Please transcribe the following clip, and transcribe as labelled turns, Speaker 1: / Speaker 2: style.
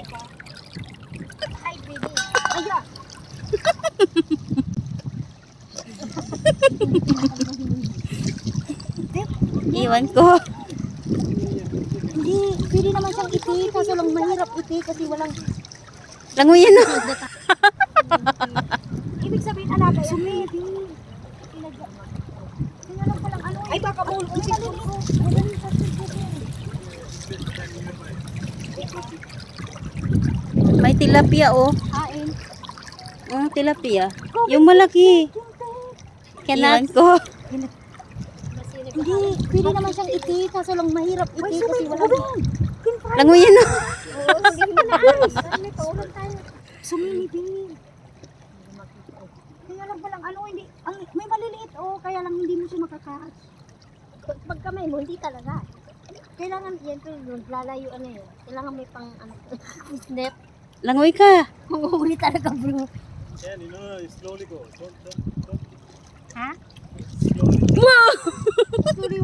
Speaker 1: ito. Ay, baby. Aya.
Speaker 2: Iwan ko.
Speaker 1: Hindi, pwede naman siyang iti. Kaso lang mahirap iti kasi walang...
Speaker 2: Langoy yan o.
Speaker 1: Ibig sabihin alaga yan. Sumiti. Sinalong pa lang ano. Ay, baka bull.
Speaker 2: May tilapia o.
Speaker 1: Hain.
Speaker 2: Tilapia. Yung malaki. Iwan ko.
Speaker 1: Hindi, pwede naman siyang iti. Kaso lang mahirap iti kasi walang...
Speaker 2: Langoy yan o.
Speaker 1: Oo, sabihin mo na. May paulan tayo. Sumilipin. Kaya lang palang ano, hindi, may maliliit kaya lang hindi mo siya makakahas. Pag kamay mo, hindi talaga. Kailangan, yan to, lalayo ano yun. Kailangan may pang, snap.
Speaker 2: Langoy ka.
Speaker 1: Manguhuli talaga bro.
Speaker 3: Yeah, slowly go. Don't.
Speaker 1: Ha?
Speaker 3: Slowly.
Speaker 1: Sorry,